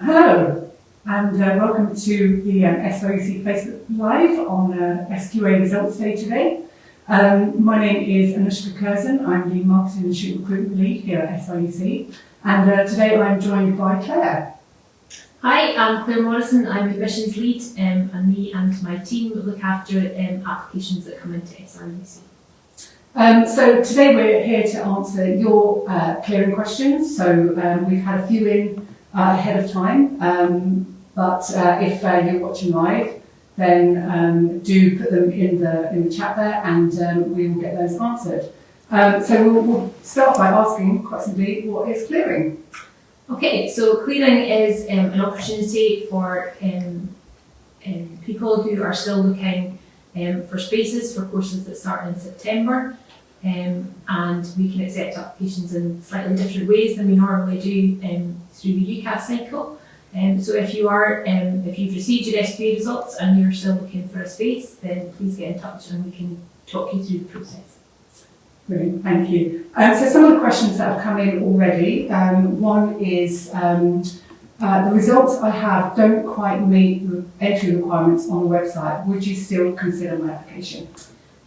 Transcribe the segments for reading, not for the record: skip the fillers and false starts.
Hello, and welcome to the SRUC Facebook Live on SQA Results Day today. My name is Anouska and Claire. I'm the Marketing and Student Recruitment Lead here at SRUC, and today I'm joined by Claire. Hi, I'm Claire Morrison. I'm Admissions Lead, and me and my team look after applications that come into SRUC. So today we're here to answer your clearing questions. So we've had a few in ahead of time, but if you're watching live, then do put them in the chat there, and we will get those answered. So we'll start by asking quite simply, what is clearing? Okay, so clearing is an opportunity for people who are still looking for spaces for courses that start in September, and we can accept applications in slightly different ways than we normally do through the UCAS cycle. So if you've received your SQA results and you're still looking for a space, then please get in touch and we can talk you through the process. Brilliant, thank you. So some of the questions that have come in already, one is the results I have don't quite meet the entry requirements on the website. Would you still consider my application?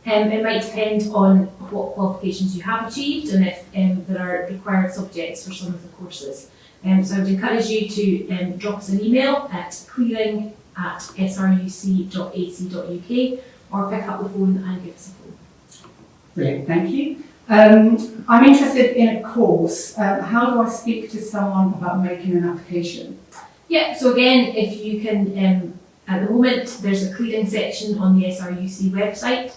It might depend on what qualifications you have achieved and if there are required subjects for some of the courses. So I would encourage you to drop us an email at clearing@sruc.ac.uk or pick up the phone and give us a phone. Brilliant, thank you. I'm interested in a course. How do I speak to someone about making an application? Yeah, so again, if you can, at the moment, there's a clearing section on the SRUC website,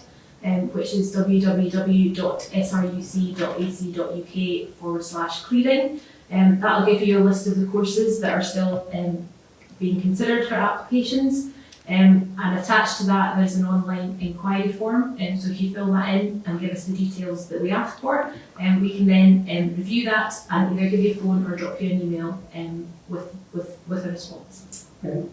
which is www.sruc.ac.uk/clearing. That'll give you a list of the courses that are still being considered for applications. And attached to that, there's an online inquiry form. So if you fill that in and give us the details that we ask for, we can then review that and either give you a phone or drop you an email with a response. Okay.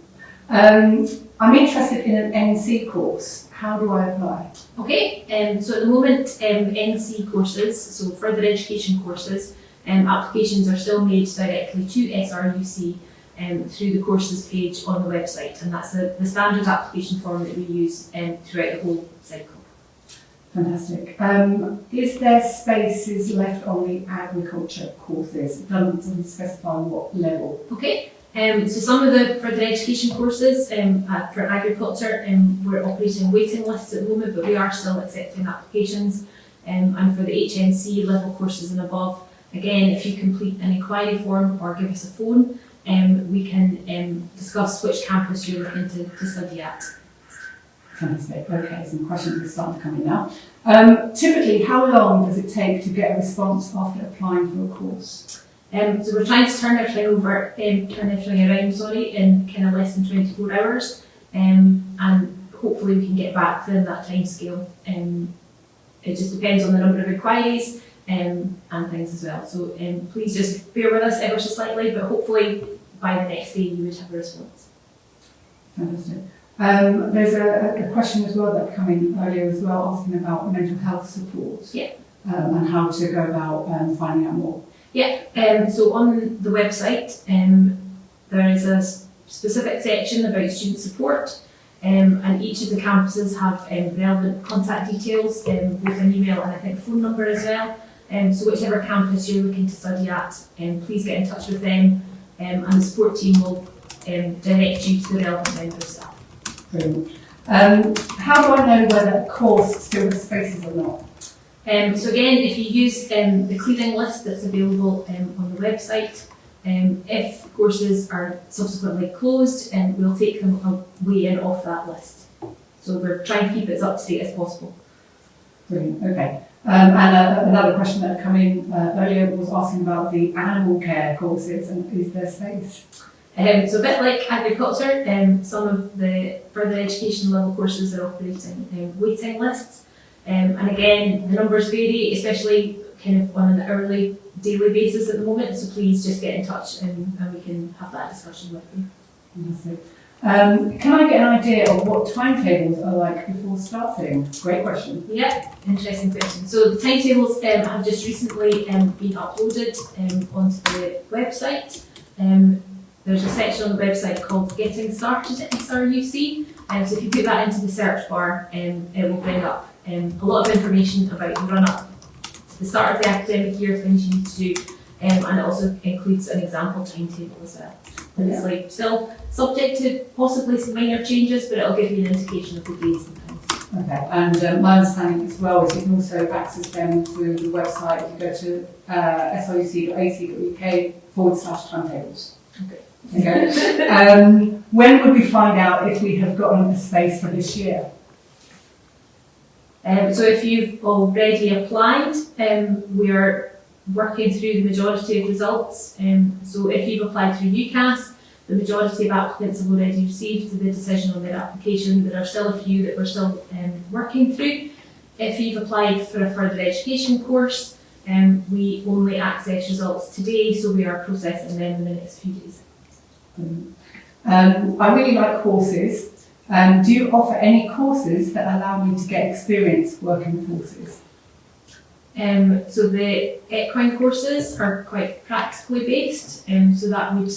I'm interested in an NC course. How do I apply? Okay, so at the moment, NC courses, so further education courses, applications are still made directly to SRUC through the courses page on the website, and that's the standard application form that we use throughout the whole cycle. Fantastic. Is there spaces left on the agriculture courses? It doesn't specify what level. Okay, so some of the further education courses for agriculture, we're operating waiting lists at the moment, but we are still accepting applications. And for the HNC level courses and above, again, if you complete an inquiry form or give us a phone, we can discuss which campus you're looking to study at. Fantastic. Okay, some questions are starting to come in now. Typically, how long does it take to get a response after applying for a course? So we're trying to turn everything around, in kind of less than 24 hours, and hopefully we can get back within that time scale. It just depends on the number of inquiries and things as well. So please just bear with us ever so slightly, but hopefully by the next day you would have a response. Fantastic. There's a question as well that came in earlier as well, asking about mental health support. Yeah. And how to go about finding out more. Yeah, so on the website there is a specific section about student support, and each of the campuses have relevant contact details, both an email and I think a phone number as well. So whichever campus you're looking to study at, please get in touch with them, and the support team will direct you to the relevant member staff. Brilliant. How do I know whether a course still has spaces or not? So again, if you use the clearing list that's available on the website, if courses are subsequently closed, we'll take them away and off that list. So we're trying to keep it as up to date as possible. Brilliant, okay. And another question that had come in earlier was asking about the animal care courses and is there space? So a bit like agriculture, some of the further education level courses are operating waiting lists. And again, the numbers vary, especially kind of on an hourly, daily basis at the moment, so please just get in touch and we can have that discussion with you. Can I get an idea of what timetables are like before starting? Great question. Yeah, interesting question. So the timetables have just recently been uploaded onto the website. there's a section on the website called Getting Started at SRUC. So if you put that into the search bar, it will bring up a lot of information about the run-up to the start of the academic year, things you need to do, and it also includes an example timetable as well. And it's like still subject to possibly some minor changes, but it'll give you an indication of the days and times. Okay, and my understanding as well is you can also access them through the website if you go to sruc.ac.uk/timetables. Okay. Okay. When would we find out if we have gotten a space for this year? So if you've already applied, we are working through the majority of results. So if you've applied through UCAS, the majority of applicants have already received the decision on their application. There are still a few that we're still working through. If you've applied for a further education course, we only access results today, so we are processing them in the next few days. I really like courses. Do you offer any courses that allow me to get experience working with horses? So the equine courses are quite practically based, so that would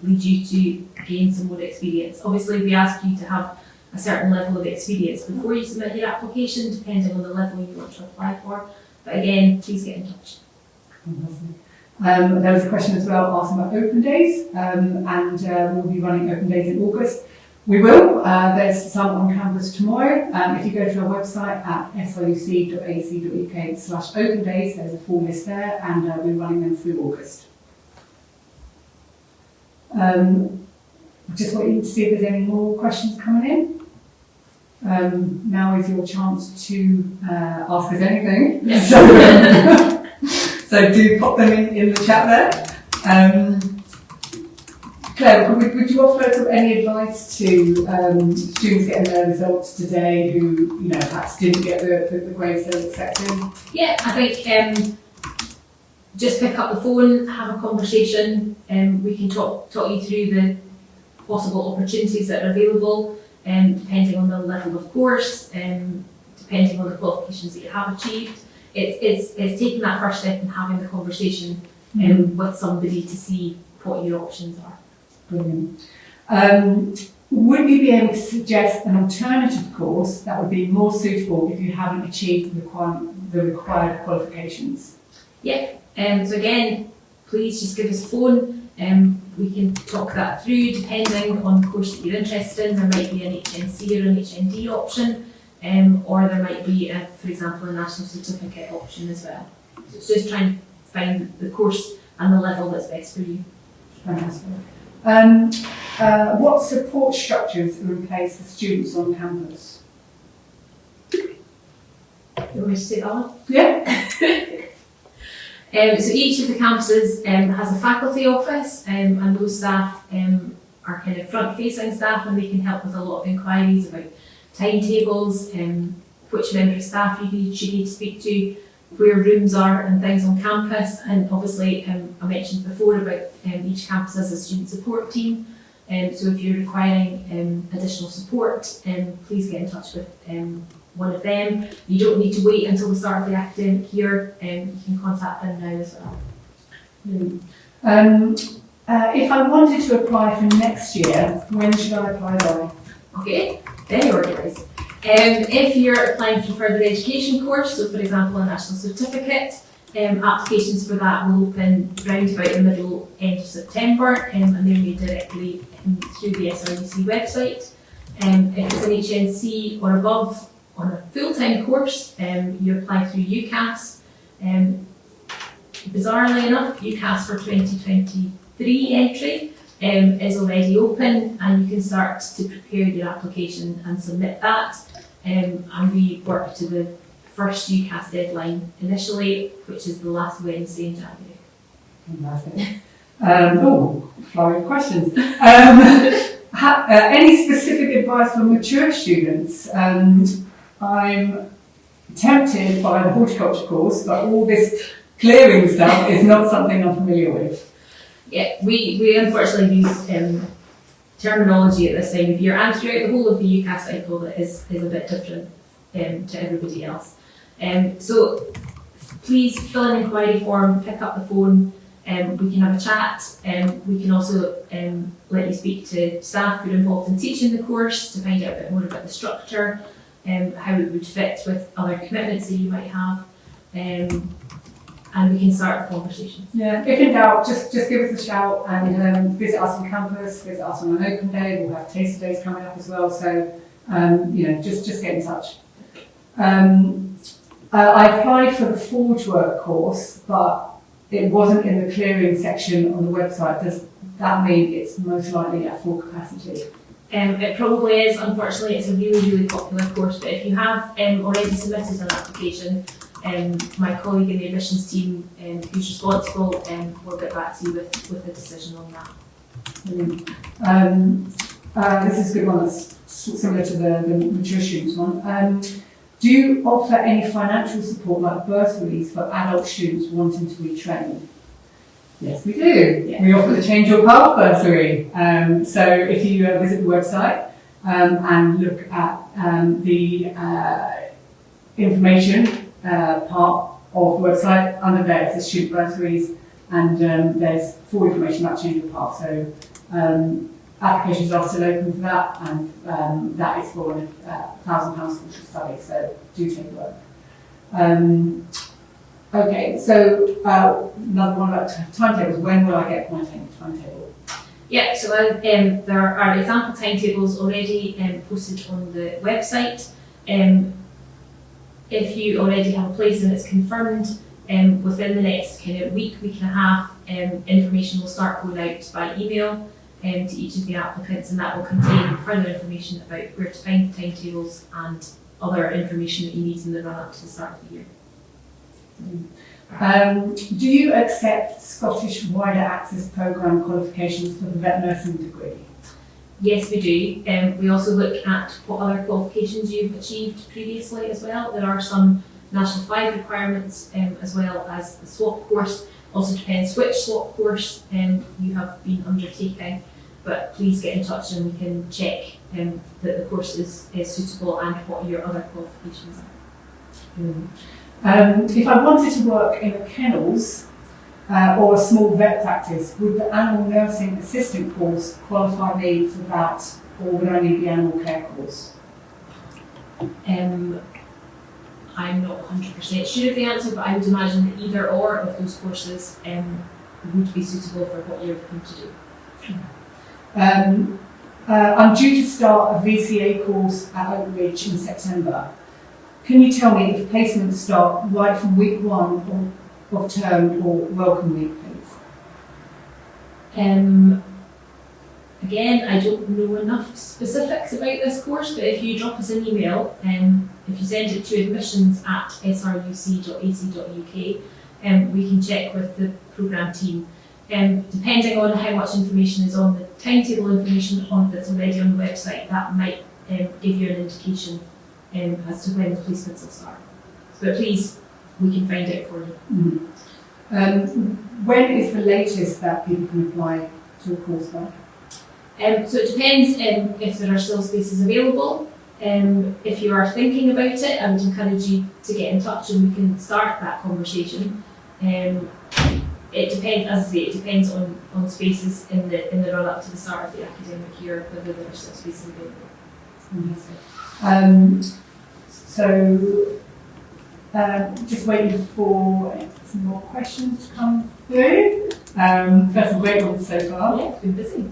lead you to gain some more experience. Obviously, we ask you to have a certain level of experience before you submit your application, depending on the level you want to apply for. But again, please get in touch. There was a question as well asking about open days, and we'll be running open days in August. We will. There's some on campus tomorrow. If you go to our website at sruc.ac.uk/open days, there's a full list there, and we're running them through August. Just waiting to see if there's any more questions coming in. Now is your chance to ask us anything. Yes. So do pop them in the chat there. Claire, would you offer sort of any advice to students getting their results today who, perhaps didn't get the grades they were expecting? Yeah, I think just pick up the phone, have a conversation, and we can talk you through the possible opportunities that are available, depending on the level of course, depending on the qualifications that you have achieved. It's taking that first step and having the conversation with somebody to see what your options are. Brilliant. Would you be able to suggest an alternative course that would be more suitable if you haven't achieved the required qualifications? Yeah. So again, please just give us a phone. We can talk that through depending on the course that you're interested in. There might be an HNC or an HND option, or there might be, for example, a national certificate option as well. So it's just trying to find the course and the level that's best for you. Fantastic. What support structures are in place for students on campus? You want me to take that one? Yeah. So each of the campuses has a faculty office, and those staff are kind of front-facing staff, and they can help with a lot of inquiries about timetables, which member of staff you should need to speak to, where rooms are and things on campus. And obviously I mentioned before about each campus has a student support team, so if you're requiring additional support, please get in touch with one of them. You don't need to wait until the start of the academic year, you can contact them now as well. If I wanted to apply for next year, when should I apply by? Okay, very organised. If you're applying for further education course, so for example a national certificate, applications for that will open round about the end of September, and they're made directly through the SRUC website. If it's an HNC or above on a full-time course, you apply through UCAS. Bizarrely enough, UCAS for 2023 entry is already open, and you can start to prepare your application and submit that. And we work to the first UCAS deadline initially, which is the last Wednesday in January. Fantastic. Flowing questions. Any specific advice for mature students? I'm tempted by the horticulture course, but all this clearing stuff is not something I'm familiar with. Yeah, we unfortunately use terminology at this time of year and throughout the whole of the UCAS cycle that is a bit different to everybody else. So please fill an inquiry form, pick up the phone, We can have a chat. We can also let you speak to staff who are involved in teaching the course to find out a bit more about the structure, how it would fit with other commitments that you might have, and we can start the conversations. Yeah, if in doubt, just give us a shout and visit us on campus, visit us on an open day. We'll have taster days coming up as well, so just get in touch. I applied for the Forge Work course, but it wasn't in the clearing section on the website. Does that mean it's most likely at full capacity? It probably is. Unfortunately, it's a really popular course, but if you have already submitted an application, my colleague in the admissions team who's responsible will get back to you with a decision on that. This is a good one. That's similar to the mature students one. Do you offer any financial support like bursaries for adult students wanting to retrain? Yes, we do. Yeah. We offer the Change Your Path bursary. So if you visit the website and look at the information part of the website, under there it says student bursaries, and there's full information about Change Your Path. So applications are still open for that, and that is for £1,000 course of study, so do take work. Okay, so another one about timetables. When will I get my timetable? Yeah, so there are example timetables already posted on the website. If you already have a place and it's confirmed, within the next kind of week and a half, information will start going out by email to each of the applicants, and that will contain further information about where to find the timetables and other information that you need in the run-up to the start of the year. Do you accept Scottish Wider Access Programme qualifications for the vet nursing degree? Yes, we do. We also look at what other qualifications you've achieved previously as well. There are some National 5 requirements as well as the swap course. Also depends which swap course you have been undertaking, but please get in touch and we can check that the course is suitable and what your other qualifications are. If I wanted to work in a kennels or a small vet practice, would the animal nursing assistant course qualify me for that, or would I need the animal care course? I'm not 100% sure of the answer, but I would imagine that either or of those courses would be suitable for what you're looking to do. I'm due to start a VCA course at Oak Ridge in September. Can you tell me if placements start right from week 1 of term or welcome week, please? Again, I don't know enough specifics about this course, but if you drop us an email, if you send it to admissions@sruc.ac.uk, we can check with the programme team. Depending on how much information is on the timetable information that's already on the website, that might give you an indication as to when the placements will start. But please, we can find out for you. When is the latest that people can apply to a course by? So it depends if there are still spaces available. If you are thinking about it, I would encourage you to get in touch and we can start that conversation. It depends, as I say, it depends on spaces in the run up to the start of the academic year, whether there are still spaces available. Just waiting for some more questions to come through. That's a great one so far. Yeah, it's been busy.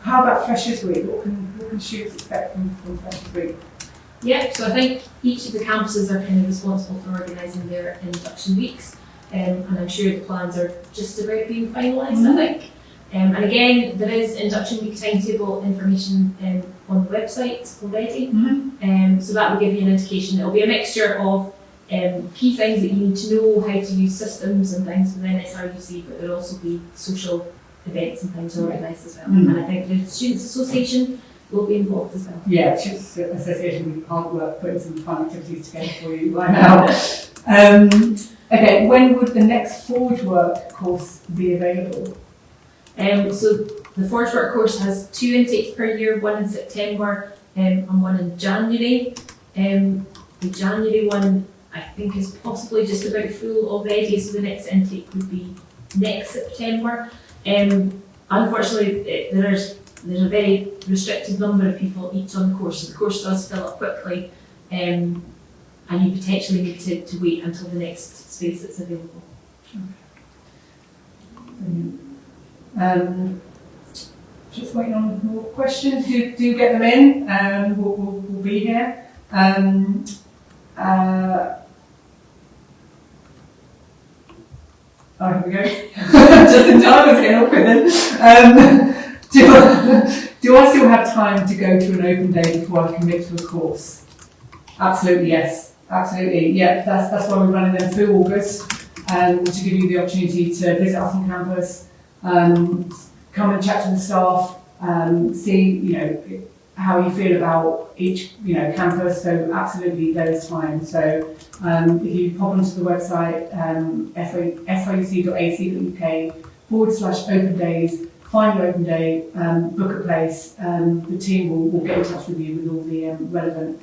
How about Freshers Week? What can students expect from Freshers Week? Yeah, so I think each of the campuses are kind of responsible for organising their induction weeks, and I'm sure the plans are just about being finalised, I think. And again, there is induction week timetable information on the website already, so that will give you an indication. It will be a mixture of key things that you need to know, how to use systems and things within SRUC, but there will also be social events and things organised as well. And I think the Students' Association will be involved as well. Yeah, Students' Association will be hard work putting some fun activities together for you right now. Okay, when would the next Forge Work course be available? So the Forge Work course has 2 intakes per year, one in September and one in January. The January one I think is possibly just about full already, so the next intake would be next September. Unfortunately, there's a very restricted number of people each on the course, so the course does fill up quickly, and you potentially need to wait until the next space that's available. Just waiting on more questions. Do get them in. We'll be here. Oh, here we go. Just in time, I was getting awkward then. Do I still have time to go to an open day before I commit to a course? Absolutely, yes. Absolutely, yeah. That's why we're running them through August, to give you the opportunity to visit us on campus, come and chat to the staff, see how you feel about each campus. So absolutely, there is time. So if you pop onto the website sruc.ac.uk/open days, find your open day, book a place. The team will get in touch with you with all the relevant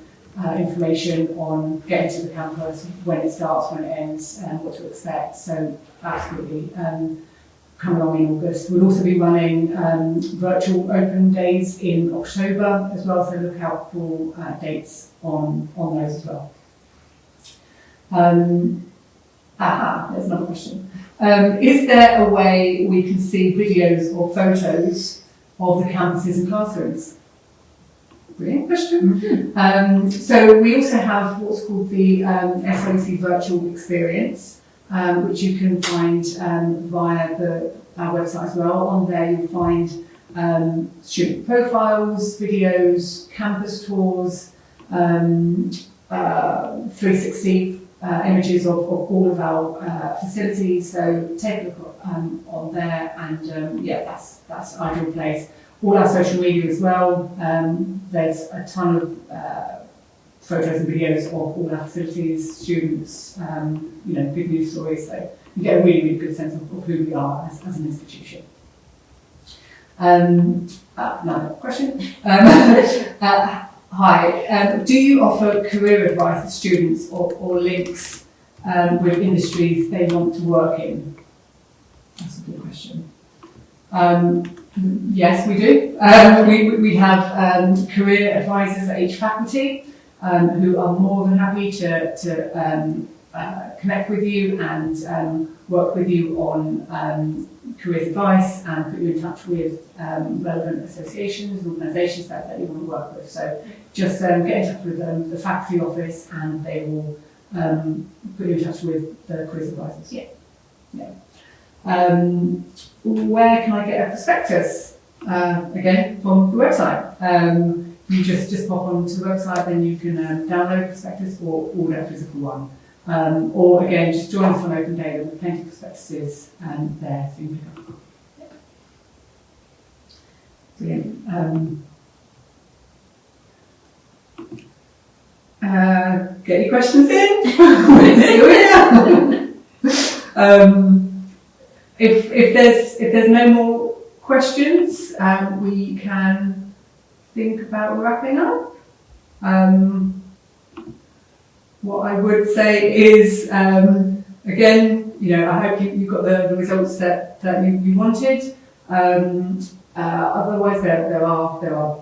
information on getting to the campus, when it starts, when it ends, and what to expect. So absolutely, come along in August. We'll also be running virtual open days in October as well, so look out for dates on those as well. There's another question. Is there a way we can see videos or photos of the campuses and classrooms? Brilliant question. Mm-hmm. So we also have what's called the SRUC virtual experience, which you can find via our website as well. On there you'll find student profiles, videos, campus tours, 360 images of all of our facilities. So take a look on there, and that's an ideal place. All our social media as well. There's a ton of photos and videos of all our facilities, students, good news stories. So you get a really, really good sense of who we are as an institution. Another question. Hi. Do you offer career advice to students or links with industries they want to work in? That's a good question. Yes, we do. We have career advisors at each faculty who are more than happy to connect with you and work with you on careers advice and put you in touch with relevant associations and organisations that you want to work with. So just get in touch with the faculty office, and they will put you in touch with the careers advisors. Yeah. Where can I get a prospectus? Again, from the website. You just pop onto the website, then you can download a prospectus or order a physical one. Or again, just join us on open day. There will be plenty of prospectuses there, so you can pick up. Brilliant. Get your questions in. If there's no more questions, we can think about wrapping up. What I would say is, again, I hope you got the results that you wanted. Otherwise, there are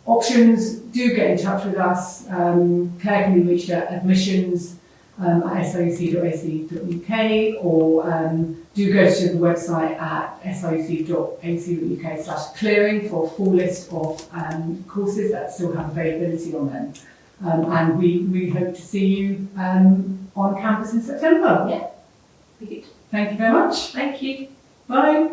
options. Do get in touch with us. Claire can be reached at admissions@sruc.ac.uk, or do go to the website at sruc.ac.uk/clearing for a full list of courses that still have availability on them. And we hope to see you on campus in September. Yeah, be good. Thank you very much. Thank you. Bye.